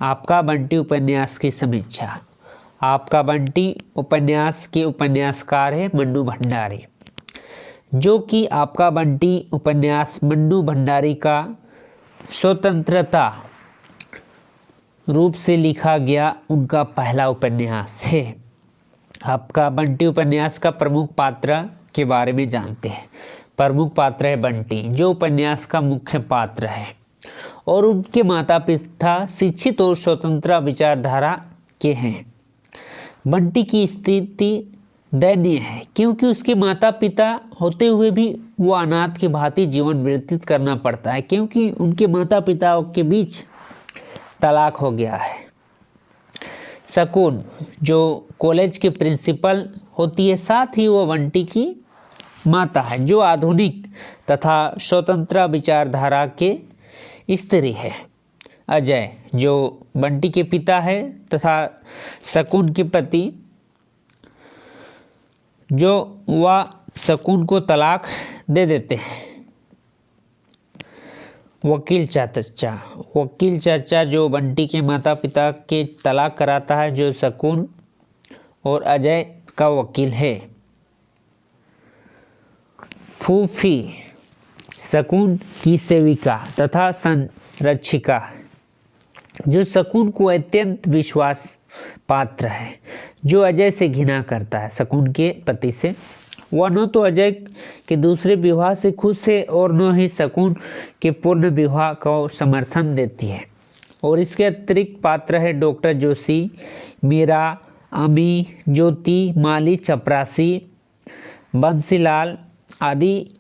आपका बंटी उपन्यास की समीक्षा। आपका बंटी उपन्यास के उपन्यासकार है मन्नू भंडारी, जो कि आपका बंटी उपन्यास मन्नू भंडारी का स्वतंत्रता रूप से लिखा गया उनका पहला उपन्यास है। आपका बंटी उपन्यास का प्रमुख पात्र के बारे में जानते हैं। प्रमुख पात्र है बंटी, जो उपन्यास का मुख्य पात्र है, और उनके माता पिता शिक्षित और स्वतंत्र विचारधारा के हैं। बंटी की स्थिति दयनीय है, क्योंकि उसके माता पिता होते हुए भी वो अनाथ की भांति जीवन व्यतीत करना पड़ता है, क्योंकि उनके माता पिता के बीच तलाक हो गया है। शकुन, जो कॉलेज के प्रिंसिपल होती है, साथ ही वो बंटी की माता है, जो आधुनिक तथा स्वतंत्र विचारधारा के स्त्री है। अजय, जो बंटी के पिता है तथा शकुन के पति, जो वह शकुन को तलाक दे देते हैं। वकील चाचा, जो बंटी के माता पिता के तलाक कराता है, जो शकुन और अजय का वकील है। फूफी, शकुन की सेविका तथा संरक्षिका, जो शकुन को अत्यंत विश्वास पात्र है, जो अजय से घृणा करता है, शकुन के पति से। वह न तो अजय के दूसरे विवाह से खुश है और न ही शकुन के पूर्ण विवाह को समर्थन देती है। और इसके अतिरिक्त पात्र है डॉक्टर जोशी, मीरा, अमी, ज्योति, माली, चपरासी, बंसीलाल आदि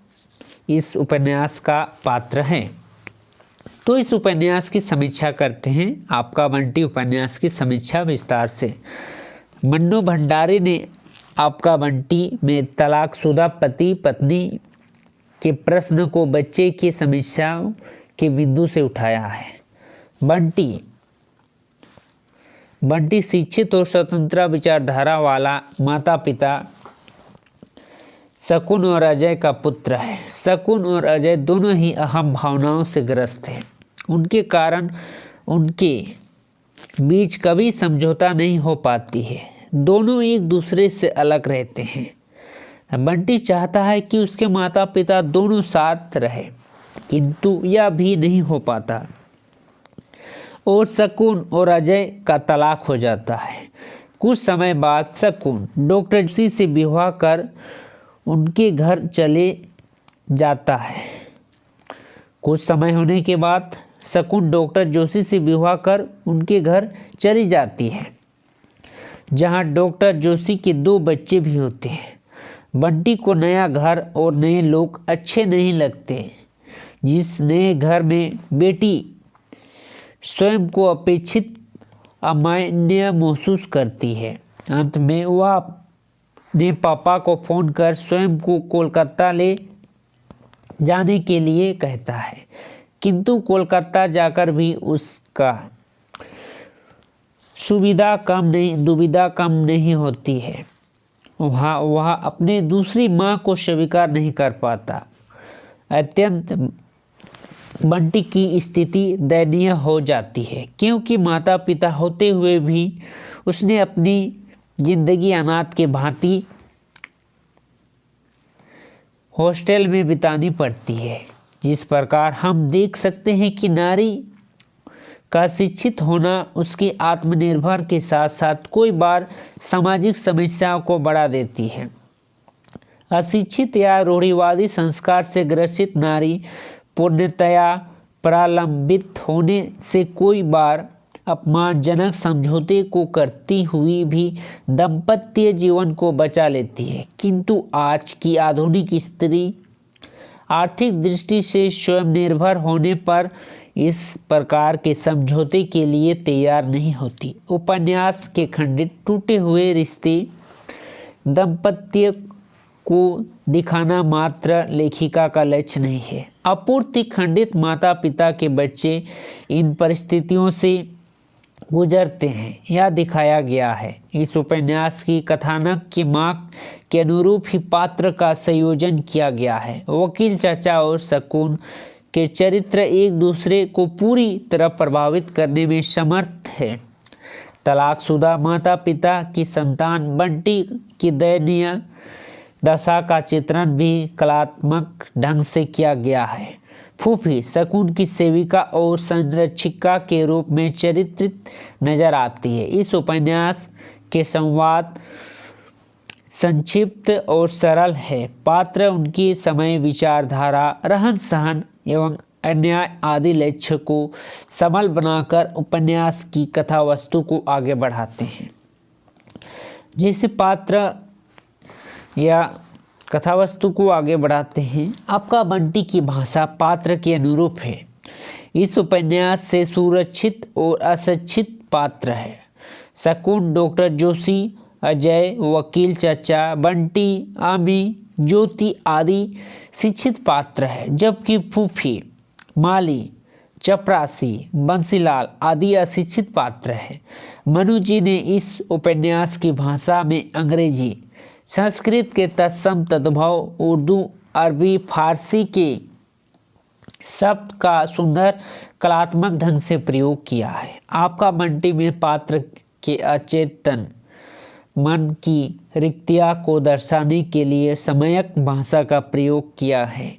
इस उपन्यास का पात्र हैं। तो इस उपन्यास की समीक्षा करते हैं। आपका बंटी उपन्यास की समीक्षा विस्तार से। मन्नू भंडारी ने आपका बंटी में तलाकशुदा पति पत्नी के प्रश्न को बच्चे की समस्याओं के बिंदु से उठाया है। बंटी शिक्षित और स्वतंत्र विचारधारा वाला माता पिता शकुन और अजय का पुत्र है। शकुन और अजय दोनों ही अहम भावनाओं से ग्रस्त हैं। उनके कारण उनके बीच कभी समझौता नहीं हो पाती है। दोनों एक दूसरे से अलग रहते हैं। बंटी चाहता है कि उसके माता पिता दोनों साथ रहे, किंतु यह भी नहीं हो पाता और शकुन और अजय का तलाक हो जाता है। कुछ समय बाद शकुन डॉक्टर जोशी से विवाह कर उनके घर चले जाता है। कुछ समय होने के बाद शकुन डॉक्टर जोशी से विवाह कर उनके घर चली जाती है, जहां डॉक्टर जोशी के 2 बच्चे भी होते हैं। बंटी को नया घर और नए लोग अच्छे नहीं लगते। जिस नए घर में बेटी स्वयं को अपेक्षित अमान्य महसूस करती है। अंत में वह ने पापा को फोन कर स्वयं को कोलकाता ले जाने के लिए कहता है, किंतु कोलकाता जाकर भी उसका दुविधा कम नहीं होती है। वह अपने दूसरी माँ को स्वीकार नहीं कर पाता। अत्यंत बंटी की स्थिति दयनीय हो जाती है, क्योंकि माता पिता होते हुए भी उसने अपनी जिंदगी अनाथ के भांति हॉस्टल में बितानी पड़ती है। जिस प्रकार हम देख सकते हैं कि नारी का शिक्षित होना उसकी आत्मनिर्भर के साथ साथ कोई बार सामाजिक समस्याओं को बढ़ा देती है। अशिक्षित या रूढ़िवादी संस्कार से ग्रसित नारी पूर्णतया प्रलंबित होने से कोई बार अपमानजनक समझौते को करती हुई भी दाम्पत्य जीवन को बचा लेती है, किंतु आज की आधुनिक स्त्री आर्थिक दृष्टि से स्वयं निर्भर होने पर इस प्रकार के समझौते के लिए तैयार नहीं होती। उपन्यास के खंडित टूटे हुए रिश्ते दाम्पत्य को दिखाना मात्र लेखिका का लक्ष्य नहीं है। अपूर्ति खंडित माता पिता के बच्चे इन परिस्थितियों से गुजरते हैं, यह दिखाया गया है। इस उपन्यास की कथानक की मांग के अनुरूप ही पात्र का संयोजन किया गया है। वकील चाचा और शकुन के चरित्र एक दूसरे को पूरी तरह प्रभावित करने में समर्थ है। तलाकशुदा माता पिता की संतान बंटी की दयनीय दशा का चित्रण भी कलात्मक ढंग से किया गया है। फूफी शकुन की सेविका और संरक्षिका के रूप में चरित्रित नजर आती है। इस उपन्यास के संवाद संक्षिप्त और सरल है। पात्र उनकी समय, विचारधारा, रहन सहन एवं अन्याय आदि लक्ष्य को सबल बनाकर उपन्यास की कथा वस्तु को आगे बढ़ाते हैं। जैसे पात्र या कथा वस्तु को आगे बढ़ाते हैं, आपका बंटी की भाषा पात्र के अनुरूप है। इस उपन्यास से सुरक्षित और अशिक्षित पात्र है। शकुन, डॉक्टर जोशी, अजय, वकील चाचा, बंटी, आमी, ज्योति आदि शिक्षित पात्र है, जबकि फूफी, माली, चपरासी, बंसीलाल आदि अशिक्षित पात्र है। मनु जी ने इस उपन्यास की भाषा में अंग्रेजी, संस्कृत के तत्सम तद्भव, उर्दू, अरबी, फारसी के शब्द का सुंदर कलात्मक ढंग से प्रयोग किया है। आपका बंटी में पात्र के अचेतन मन की रिक्तियाँ को दर्शाने के लिए सम्यक भाषा का प्रयोग किया है।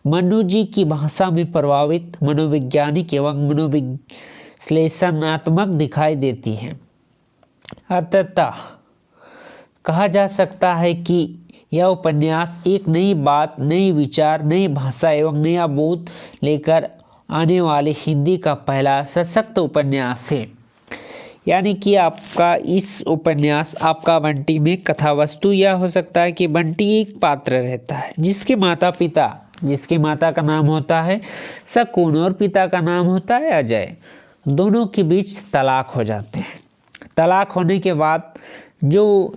मनु जी की भाषा में प्रभावित मनोवैज्ञानिक एवं मनोविश्लेषणात्मक दिखाई देती है। अतः कहा जा सकता है कि यह उपन्यास एक नई बात, नई विचार, नई भाषा एवं नया बोध लेकर आने वाले हिंदी का पहला सशक्त उपन्यास है। यानी कि आपका इस उपन्यास आपका बंटी में कथा वस्तु यह हो सकता है कि बंटी एक पात्र रहता है जिसके माता का नाम होता है शकुन और पिता का नाम होता है अजय। दोनों के बीच तलाक हो जाते हैं। तलाक होने के बाद जो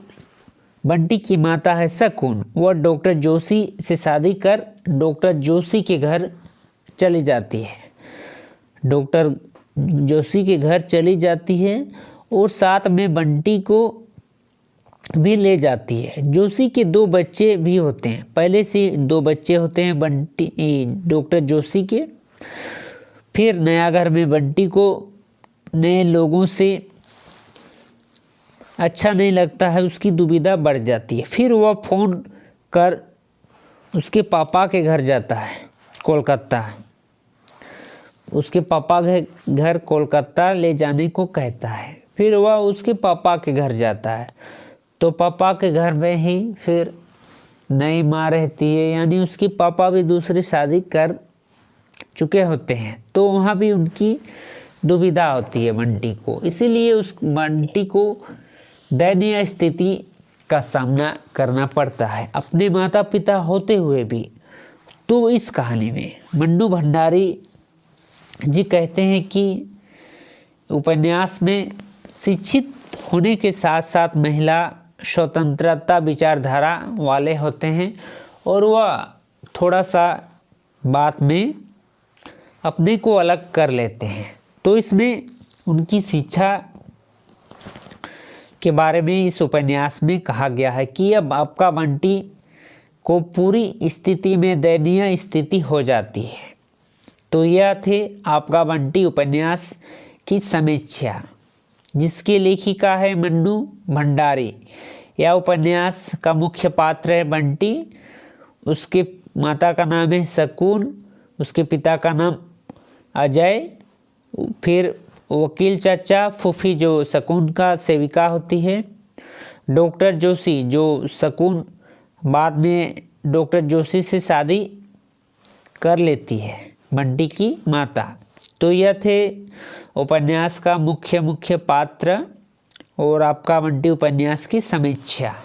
बंटी की माता है शकुन, वह डॉक्टर जोशी से शादी कर डॉक्टर जोशी के घर चली जाती है। डॉक्टर जोशी के घर चली जाती है और साथ में बंटी को भी ले जाती है। जोशी के 2 बच्चे भी होते हैं, पहले से 2 बच्चे होते हैं बंटी डॉक्टर जोशी के। फिर नया घर में बंटी को नए लोगों से अच्छा नहीं लगता है, उसकी दुविधा बढ़ जाती है। फिर वह फ़ोन कर उसके पापा के घर जाता है कोलकाता। उसके पापा के घर कोलकाता ले जाने को कहता है। फिर वह उसके पापा के घर जाता है तो पापा के घर में ही फिर नई माँ रहती है, यानी उसके पापा भी दूसरी शादी कर चुके होते हैं, तो वहाँ भी उनकी दुविधा होती है बंटी को। इसीलिए उस बंटी को दयनीय स्थिति का सामना करना पड़ता है अपने माता पिता होते हुए भी। तो इस कहानी में मन्नू भंडारी जी कहते हैं कि उपन्यास में शिक्षित होने के साथ साथ महिला स्वतंत्रता विचारधारा वाले होते हैं और वह थोड़ा सा बात में अपने को अलग कर लेते हैं। तो इसमें उनकी शिक्षा के बारे में इस उपन्यास में कहा गया है कि अब आपका बंटी को पूरी स्थिति में दयनीय स्थिति हो जाती है। तो यह थे आपका बंटी उपन्यास की समीक्षा, जिसकी लेखिका है मन्नू भंडारी। यह उपन्यास का मुख्य पात्र है बंटी, उसके माता का नाम है शकुन, उसके पिता का नाम अजय, फिर वकील चाचा, फूफी जो शकुन का सेविका होती है, डॉक्टर जोशी जो शकुन बाद में डॉक्टर जोशी से शादी कर लेती है, बंटी की माता। तो यह थे उपन्यास का मुख्य पात्र और आपका बंटी उपन्यास की समीक्षा।